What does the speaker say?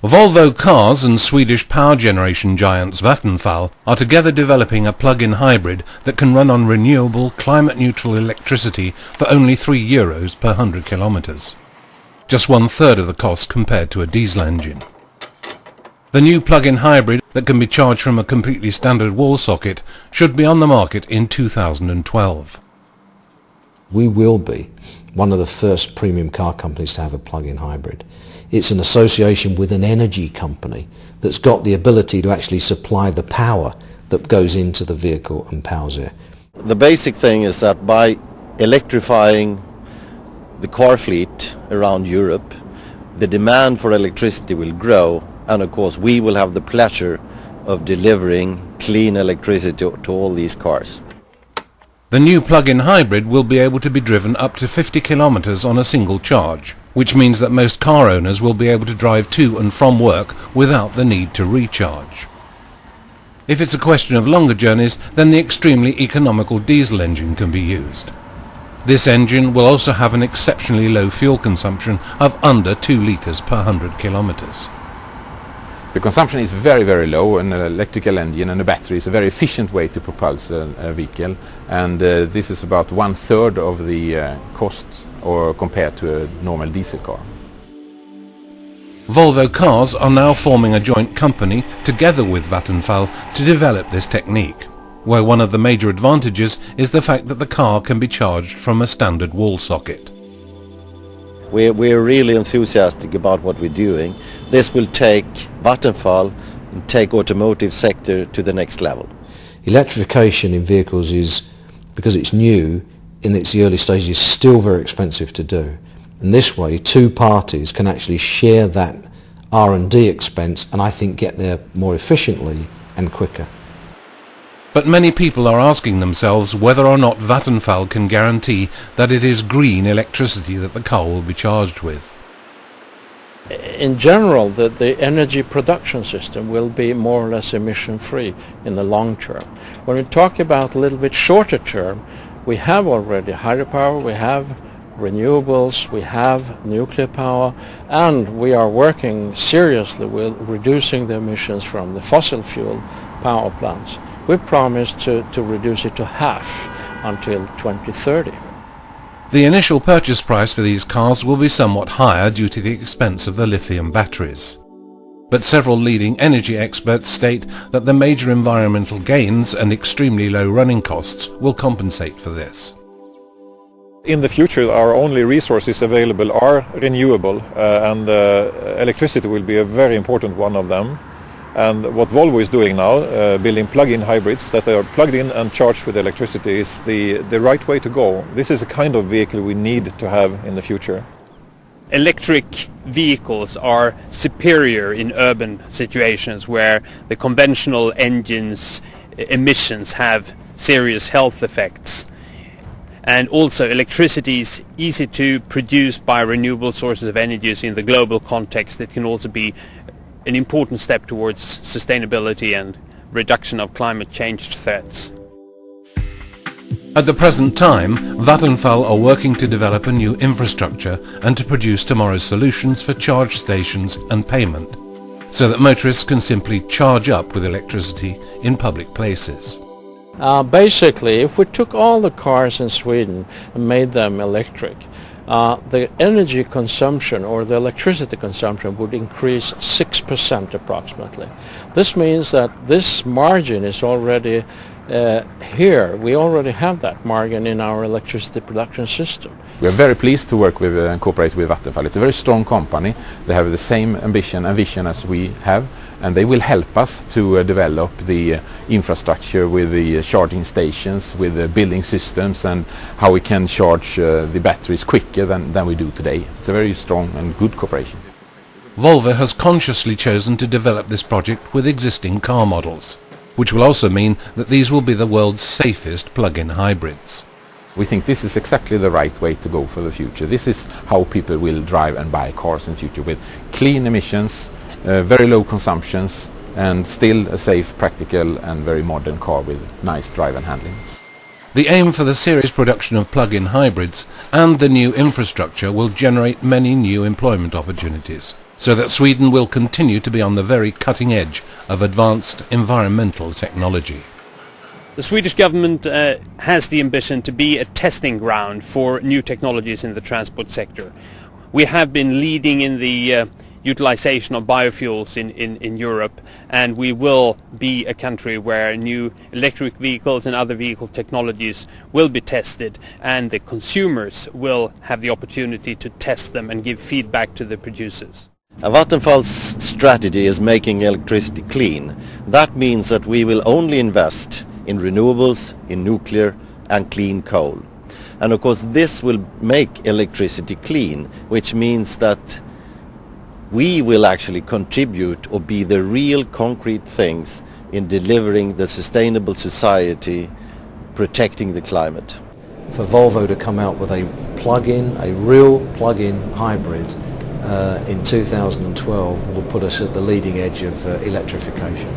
Volvo Cars and Swedish power generation giants Vattenfall are together developing a plug-in hybrid that can run on renewable, climate-neutral electricity for only €3 per 100 kilometres. Just 1/3 of the cost compared to a diesel engine. The new plug-in hybrid that can be charged from a completely standard wall socket should be on the market in 2012. We will be one of the first premium car companies to have a plug-in hybrid. It's an association with an energy company that's got the ability to actually supply the power that goes into the vehicle and powers it. The basic thing is that by electrifying the car fleet around Europe, the demand for electricity will grow, and of course we will have the pleasure of delivering clean electricity to all these cars. The new plug-in hybrid will be able to be driven up to 50 kilometres on a single charge, which means that most car owners will be able to drive to and from work without the need to recharge. If it's a question of longer journeys, then the extremely economical diesel engine can be used. This engine will also have an exceptionally low fuel consumption of under 2 litres per 100 kilometres. The consumption is very, very low. An electrical engine and a battery is a very efficient way to propulse a vehicle, and this is about 1/3 of the cost or compared to a normal diesel car. Volvo Cars are now forming a joint company together with Vattenfall to develop this technique, where one of the major advantages is the fact that the car can be charged from a standard wall socket. We're really enthusiastic about what we're doing. This will take Vattenfall and take automotive sector to the next level. Electrification in vehicles is, because it's new, in its early stages, is still very expensive to do. And this way, two parties can actually share that R&D expense and I think get there more efficiently and quicker. But many people are asking themselves whether or not Vattenfall can guarantee that it is green electricity that the car will be charged with. In general, the energy production system will be more or less emission-free in the long term. When we talk about a little bit shorter term, we have already hydropower, we have renewables, we have nuclear power, and we are working seriously with reducing the emissions from the fossil fuel power plants. We promised to reduce it to half until 2030. The initial purchase price for these cars will be somewhat higher due to the expense of the lithium batteries. But several leading energy experts state that the major environmental gains and extremely low running costs will compensate for this. In the future, our only resources available are renewable, and electricity will be a very important one of them. And what Volvo is doing now, building plug-in hybrids that are plugged in and charged with electricity, is the right way to go. This is a kind of vehicle we need to have in the future. Electric vehicles are superior in urban situations where the conventional engines' emissions have serious health effects. And also electricity is easy to produce by renewable sources of energy in the global context. It can also be an important step towards sustainability and reduction of climate change threats. At the present time, Vattenfall are working to develop a new infrastructure and to produce tomorrow's solutions for charge stations and payment, so that motorists can simply charge up with electricity in public places. Basically, if we took all the cars in Sweden and made them electric, the energy consumption or the electricity consumption would increase 6% approximately. This means that this margin is already here. We already have that margin in our electricity production system. We are very pleased to work with and cooperate with Vattenfall. It's a very strong company. They have the same ambition and vision as we have, and they will help us to develop the infrastructure with the charging stations, with the building systems, and how we can charge the batteries quicker than we do today. It's a very strong and good cooperation. Volvo has consciously chosen to develop this project with existing car models, which will also mean that these will be the world's safest plug-in hybrids. We think this is exactly the right way to go for the future. This is how people will drive and buy cars in the future, with clean emissions, very low consumptions, and still a safe, practical and very modern car with nice drive and handling. The aim for the series production of plug-in hybrids and the new infrastructure will generate many new employment opportunities, so that Sweden will continue to be on the very cutting edge of advanced environmental technology. The Swedish government has the ambition to be a testing ground for new technologies in the transport sector. We have been leading in the utilization of biofuels in Europe, and we will be a country where new electric vehicles and other vehicle technologies will be tested, and the consumers will have the opportunity to test them and give feedback to the producers. Vattenfall's strategy is making electricity clean. That means that we will only invest in renewables, in nuclear and clean coal. And of course this will make electricity clean, which means that we will actually contribute or be the real concrete things in delivering the sustainable society, protecting the climate. For Volvo to come out with a plug-in, a real plug-in hybrid in 2012 will put us at the leading edge of electrification.